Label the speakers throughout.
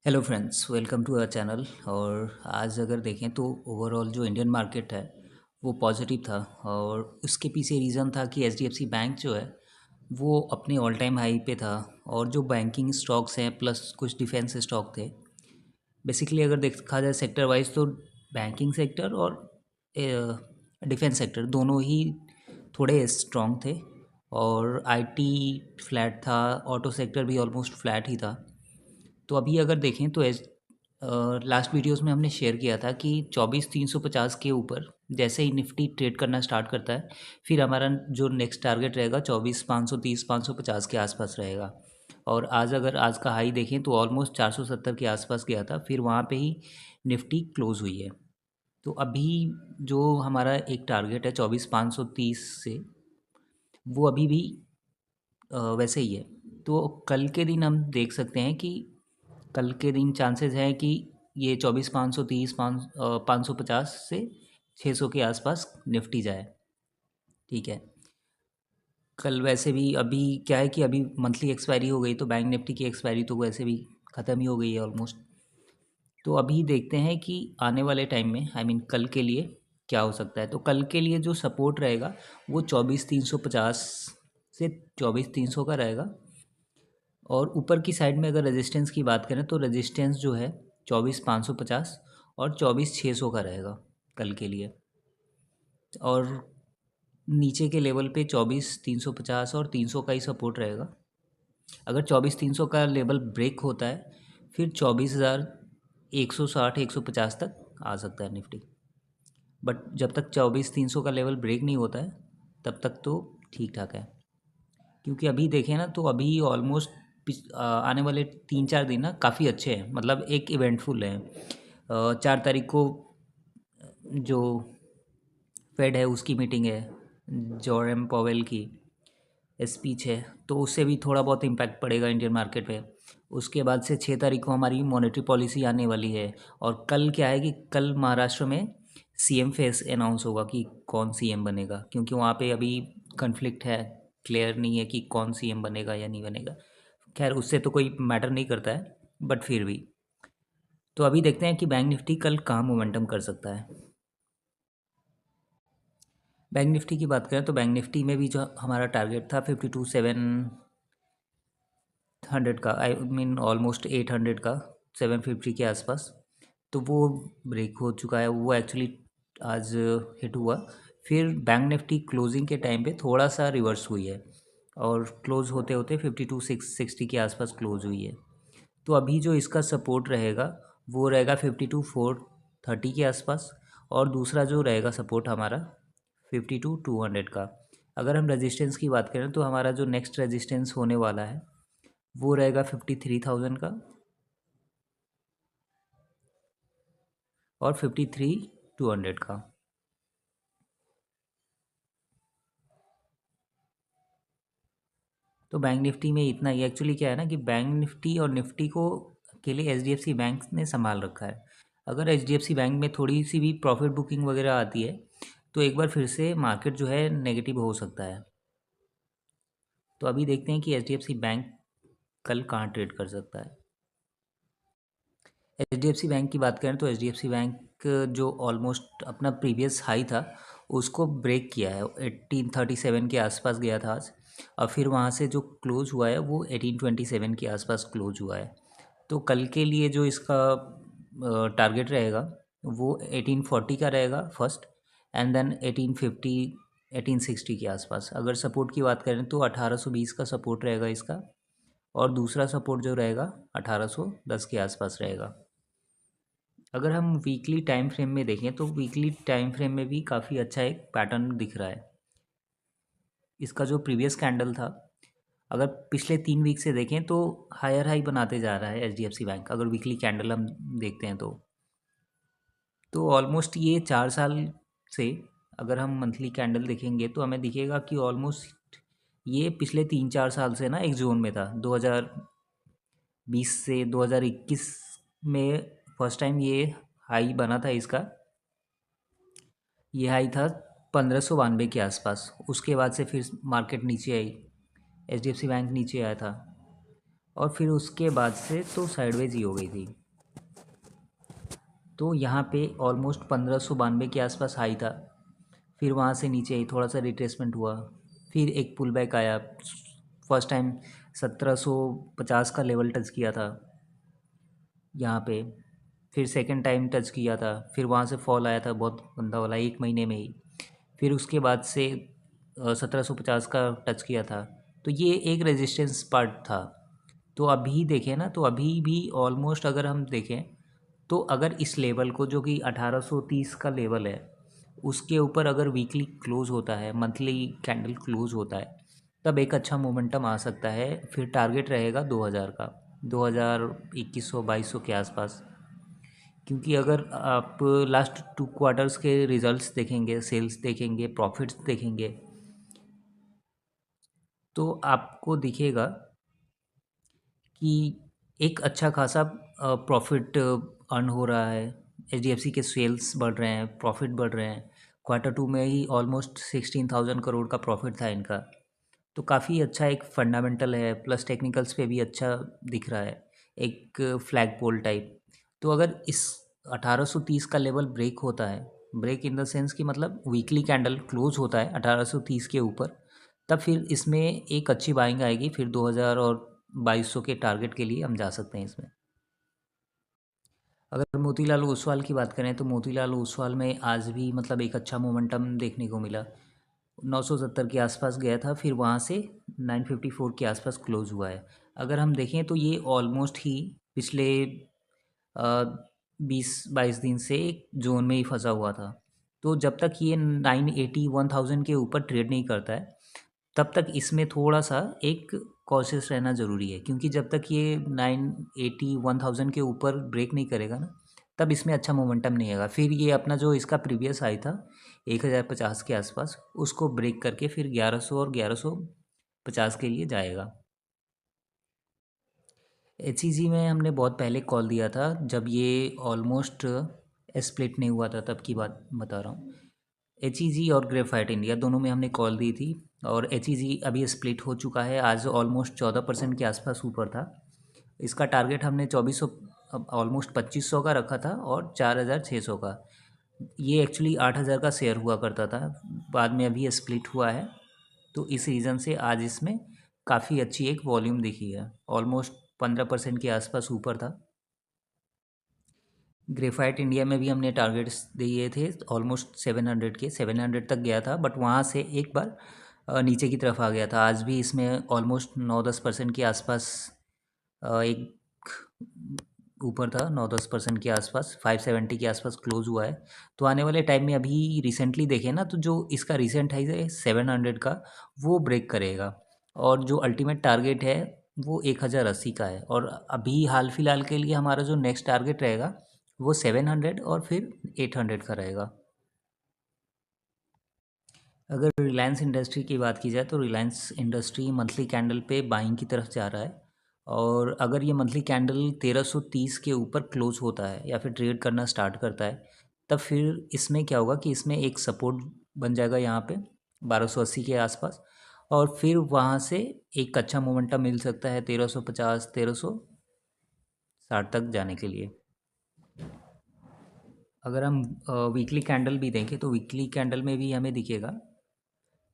Speaker 1: Hello friends, welcome to our channel. और आज अगर देखें तो ओवरऑल जो इंडियन मार्केट है वो पॉजिटिव था। और उसके पीछे रीज़न था कि एचडीएफसी बैंक जो है वो अपने ऑल टाइम हाई पे था। और जो बैंकिंग स्टॉक्स हैं प्लस कुछ डिफेंस स्टॉक थे। बेसिकली अगर देखा जाए सेक्टर वाइज तो बैंकिंग सेक्टर और डिफेंस सेक्टर दोनों ही थोड़े स्ट्रॉन्ग थे। और आईटी फ्लैट था, ऑटो सेक्टर भी ऑलमोस्ट फ्लैट ही था। तो अभी अगर देखें तो लास्ट वीडियोस में हमने शेयर किया था कि 24,350 के ऊपर जैसे ही निफ्टी ट्रेड करना स्टार्ट करता है, फिर हमारा जो नेक्स्ट टारगेट रहेगा 24,530 550 के आसपास रहेगा। और आज अगर आज का हाई देखें तो ऑलमोस्ट 470 के आसपास गया था, फिर वहाँ पे ही निफ्टी क्लोज हुई है। तो अभी जो हमारा एक टारगेट है 24,530 से, वो अभी भी वैसे ही है। तो कल के दिन हम देख सकते हैं कि कल के दिन चांसेस हैं कि ये 24,530 550 से 600 के आसपास निफ्टी जाए। ठीक है। कल वैसे भी अभी क्या है कि अभी मंथली एक्सपायरी हो गई, तो बैंक निफ्टी की एक्सपायरी तो वैसे भी ख़त्म ही हो गई है ऑलमोस्ट। तो अभी देखते हैं कि आने वाले टाइम में कल के लिए क्या हो सकता है। तो कल के लिए जो सपोर्ट रहेगा वो 24,350 से 24,300 का रहेगा। और ऊपर की साइड में अगर रेजिस्टेंस की बात करें तो रेजिस्टेंस जो है 24,550 और 24,600 का रहेगा कल के लिए। और नीचे के लेवल पे 24,350 और 300 का ही सपोर्ट रहेगा। अगर 24,300 का लेवल ब्रेक होता है, फिर 24,160 150 तक आ सकता है निफ्टी। बट जब तक 24,300 का लेवल ब्रेक नहीं होता है तब तक तो ठीक ठाक है। क्योंकि अभी देखें ना तो अभी ऑलमोस्ट आने वाले 3-4 दिन ना काफ़ी अच्छे हैं, मतलब एक इवेंटफुल है। 4 तारीख को जो फेड है उसकी मीटिंग है, जोरेम पॉवेल की स्पीच है, तो उससे भी थोड़ा बहुत इम्पैक्ट पड़ेगा इंडियन मार्केट पे। उसके बाद से 6 तारीख को हमारी मॉनेटरी पॉलिसी आने वाली है। और कल क्या है कि कल महाराष्ट्र में सीएम फेस अनाउंस होगा कि कौन सीएम बनेगा, क्योंकि वहाँ पे अभी कन्फ्लिक्ट है, क्लियर नहीं है कि कौन सीएम बनेगा या नहीं बनेगा। खैर उससे तो कोई मैटर नहीं करता है, बट फिर भी। तो अभी देखते हैं कि बैंक निफ्टी कल कहाँ मोमेंटम कर सकता है। बैंक निफ्टी की बात करें तो बैंक निफ्टी में भी जो हमारा टारगेट था 52,700 का, ऑलमोस्ट 800 का, 750 के आसपास, तो वो ब्रेक हो चुका है। वो एक्चुअली आज हिट हुआ। फिर बैंक निफ्टी क्लोजिंग के टाइम पे थोड़ा सा रिवर्स हुई है और क्लोज होते होते 52,660 के आसपास क्लोज हुई है। तो अभी जो इसका सपोर्ट रहेगा वो रहेगा 52,430 के आसपास। और दूसरा जो रहेगा सपोर्ट हमारा 52,200 का। अगर हम रेजिस्टेंस की बात करें तो हमारा जो नेक्स्ट रेजिस्टेंस होने वाला है वो रहेगा 53,000 का और 53,200 का। तो बैंक निफ्टी में इतना ही। एक्चुअली क्या है ना कि बैंक निफ्टी और निफ्टी को अकेले एचडीएफसी बैंक ने संभाल रखा है। अगर एचडीएफसी बैंक में थोड़ी सी भी प्रॉफिट बुकिंग वगैरह आती है तो एक बार फिर से मार्केट जो है नेगेटिव हो सकता है। तो अभी देखते हैं कि एचडीएफसी बैंक कल कहाँ ट्रेड कर सकता है। एचडीएफसी बैंक की बात करें तो एचडीएफसी बैंक जो ऑलमोस्ट अपना प्रीवियस हाई था उसको ब्रेक किया है। 1837 के आसपास गया था आज, और फिर वहाँ से जो क्लोज हुआ है वो 1827 के आसपास क्लोज हुआ है। तो कल के लिए जो इसका टारगेट रहेगा वो 1840 का रहेगा फर्स्ट, एंड देन 1850 1860 के आसपास। अगर सपोर्ट की बात करें तो 1820 का सपोर्ट रहेगा इसका, और दूसरा सपोर्ट जो रहेगा 1810 के आसपास रहेगा। अगर हम वीकली टाइम फ्रेम में देखें तो वीकली टाइम फ्रेम में भी काफ़ी अच्छा एक पैटर्न दिख रहा है। इसका जो प्रीवियस कैंडल था, अगर पिछले 3 वीक से देखें तो हायर हाई बनाते जा रहा है एचडीएफसी बैंक। अगर वीकली कैंडल हम देखते हैं तो ऑलमोस्ट ये 4 साल से अगर हम मंथली कैंडल देखेंगे तो हमें दिखेगा कि ऑलमोस्ट ये पिछले 3-4 साल से ना एक जोन में था। 2020 से 2021 में फर्स्ट टाइम ये हाई बना था इसका। ये हाई था 1592 के आसपास। उसके बाद से फिर मार्केट नीचे आई, एचडीएफसी बैंक नीचे आया था। और फिर उसके बाद से तो साइडवेज ही हो गई थी। तो यहाँ पे ऑलमोस्ट 1592 के आसपास हाई था, फिर वहाँ से नीचे थोड़ा सा रिट्रेसमेंट हुआ, फिर एक पुल बैक आया। फर्स्ट टाइम 1750 का लेवल टच किया था यहाँ पे, फिर सेकंड टाइम टच किया था, फिर वहाँ से फॉल आया था बहुत गंदा वाला 1 महीने में ही। फिर उसके बाद से 1750 का टच किया था। तो ये एक रेजिस्टेंस पार्ट था। तो अभी देखें ना, तो अभी भी ऑलमोस्ट अगर हम देखें, तो अगर इस लेवल को जो कि 1830 का लेवल है, उसके ऊपर अगर वीकली क्लोज होता है, मंथली कैंडल क्लोज होता है, तब एक अच्छा मोमेंटम आ सकता है। फिर टारगेट रहेगा 2000 का, 2000 2100 2200 के आसपास। क्योंकि अगर आप लास्ट 2 क्वार्टर्स के रिजल्ट्स देखेंगे, सेल्स देखेंगे, प्रॉफिट्स देखेंगे, तो आपको दिखेगा कि एक अच्छा खासा प्रॉफिट अर्न हो रहा है। एचडीएफसी के सेल्स बढ़ रहे हैं, प्रॉफिट बढ़ रहे हैं। Q2 में ही ऑलमोस्ट 16,000 करोड़ का प्रॉफिट था इनका। तो काफ़ी अच्छा एक फंडामेंटल है, प्लस टेक्निकल्स पे भी अच्छा दिख रहा है, एक फ्लैग पोल टाइप। तो अगर इस 1830 का लेवल ब्रेक होता है, ब्रेक इन द सेंस कि मतलब वीकली कैंडल क्लोज होता है 1830 के ऊपर, तब फिर इसमें एक अच्छी बाइंग आएगी। फिर 2000 और 2200 के टारगेट के लिए हम जा सकते हैं इसमें। अगर मोतीलाल ओसवाल की बात करें, तो मोतीलाल ओसवाल में आज भी मतलब एक अच्छा मोमेंटम देखने को मिला। 970 के आसपास गया था, फिर वहाँ से 954 के आसपास क्लोज हुआ है। अगर हम देखें तो ये ऑलमोस्ट ही पिछले 20-22 दिन से एक जोन में ही फंसा हुआ था। तो जब तक ये 980-1000 के ऊपर ट्रेड नहीं करता है, तब तक इसमें थोड़ा सा एक कॉशियस रहना ज़रूरी है। क्योंकि जब तक ये 980-1000 के ऊपर ब्रेक नहीं करेगा ना, तब इसमें अच्छा मोमेंटम नहीं आएगा। फिर ये अपना जो इसका प्रीवियस हाई था 1050 के आसपास, उसको ब्रेक करके फिर 1100 और 1150 के लिए जाएगा। एचईजी में हमने बहुत पहले कॉल दिया था, जब ये ऑलमोस्ट स्प्लिट नहीं हुआ था, तब की बात बता रहा हूँ। एचईजी और ग्रेफाइट इंडिया दोनों में हमने कॉल दी थी। और एचईजी अभी स्प्लिट हो चुका है, आज ऑलमोस्ट 14% के आसपास ऊपर था। इसका टारगेट हमने 2400, ऑलमोस्ट 2500 का रखा था, और 4600 का। ये एक्चुअली 8000 का शेयर हुआ करता था, बाद में अभी स्प्लिट हुआ है। तो इस रीज़न से आज इसमें काफ़ी अच्छी एक वॉल्यूम दिखी है, ऑलमोस्ट 15% के आसपास ऊपर था। ग्रेफाइट इंडिया में भी हमने टारगेट्स दिए थे, ऑलमोस्ट 700 के, 700 तक गया था, बट वहाँ से एक बार नीचे की तरफ आ गया था। आज भी इसमें ऑलमोस्ट 9-10% के आसपास एक ऊपर था, 9-10% के आसपास, 570 के आसपास क्लोज हुआ है। तो आने वाले टाइम में अभी रिसेंटली देखें ना, तो जो इसका रिसेंट हाई है 700 का, वो ब्रेक करेगा। और जो अल्टीमेट टारगेट है वो 1080 का है। और अभी हाल फिलहाल के लिए हमारा जो नेक्स्ट टारगेट रहेगा वो 700 और फिर 800 का रहेगा। अगर रिलायंस इंडस्ट्री की बात की जाए, तो रिलायंस इंडस्ट्री मंथली कैंडल पे बाइंग की तरफ जा रहा है। और अगर ये मंथली कैंडल 1330 के ऊपर क्लोज होता है या फिर ट्रेड करना स्टार्ट करता है, तब फिर इसमें क्या होगा कि इसमें एक सपोर्ट बन जाएगा यहाँ पे 1280 के आसपास। और फिर वहाँ से एक अच्छा मोमेंटम मिल सकता है 1350 1360 तक जाने के लिए। अगर हम वीकली कैंडल भी देखें, तो वीकली कैंडल में भी हमें दिखेगा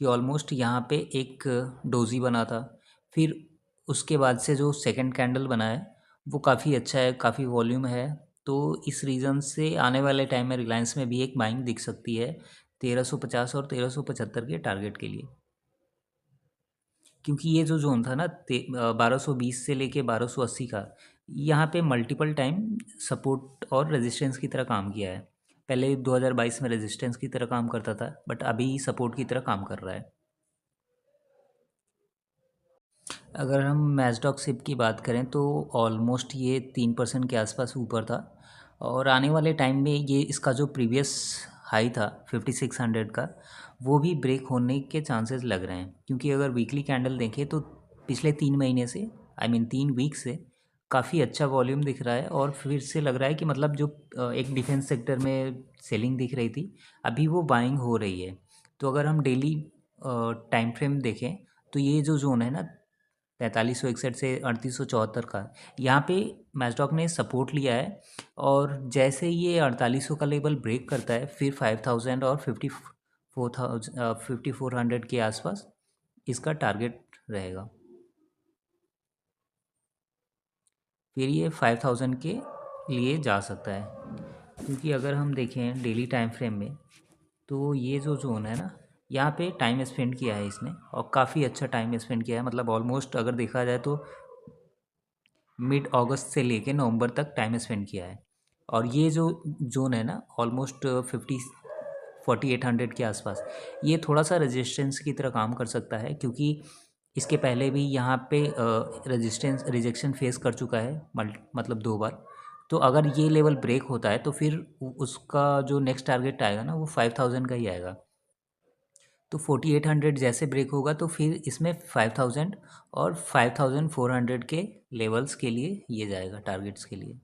Speaker 1: कि ऑलमोस्ट यहाँ पे एक डोजी बना था। फिर उसके बाद से जो सेकंड कैंडल बना है वो काफ़ी अच्छा है, काफ़ी वॉल्यूम है। तो इस रीज़न से आने वाले टाइम में रिलायंस में भी एक बाइंग दिख सकती है 1350 और 1375 के टारगेट के लिए। क्योंकि ये जो जोन था ना 1220 से लेके 1280 का, यहाँ पे मल्टीपल टाइम सपोर्ट और रेजिस्टेंस की तरह काम किया है। पहले 2022 में रेजिस्टेंस की तरह काम करता था, बट अभी सपोर्ट की तरह काम कर रहा है। अगर हम मैजडॉक सिप की बात करें, तो ऑलमोस्ट ये 3% के आसपास ऊपर था। और आने वाले टाइम में ये इसका जो प्रीवियस हाई था 5600 का, वो भी ब्रेक होने के चांसेस लग रहे हैं। क्योंकि अगर वीकली कैंडल देखें, तो पिछले 3 महीने से, आई मीन 3 वीक से काफ़ी अच्छा वॉल्यूम दिख रहा है। और फिर से लग रहा है कि मतलब जो एक डिफेंस सेक्टर में सेलिंग दिख रही थी, अभी वो बाइंग हो रही है। तो अगर हम डेली टाइम फ्रेम देखें, तो ये जो जोन है ना 4361 से 3874 का। यहाँ पे मैजडॉक ने सपोर्ट लिया है और जैसे ये 4800 का लेवल ब्रेक करता है फिर 5000 और 5400 के आसपास इसका टारगेट रहेगा। फिर ये 5000 के लिए जा सकता है, क्योंकि अगर हम देखें डेली टाइम फ्रेम में तो ये जो जोन है ना, यहाँ पे टाइम स्पेंड किया है इसने और काफ़ी अच्छा टाइम स्पेंड किया है। मतलब ऑलमोस्ट अगर देखा जाए तो मिड अगस्त से लेके नवंबर तक टाइम स्पेंड किया है। और ये जो जोन है ना ऑलमोस्ट 4800 के आसपास, ये थोड़ा सा रेजिस्टेंस की तरह काम कर सकता है, क्योंकि इसके पहले भी यहाँ पे रेजिस्टेंस रिजेक्शन फेस कर चुका है मतलब 2 बार। तो अगर ये लेवल ब्रेक होता है तो फिर उसका जो नेक्स्ट टारगेट आएगा ना वो 5000 का ही आएगा। तो 4800 जैसे ब्रेक होगा तो फिर इसमें 5000 और 5400 के लेवल्स के लिए ये जाएगा टारगेट्स के लिए।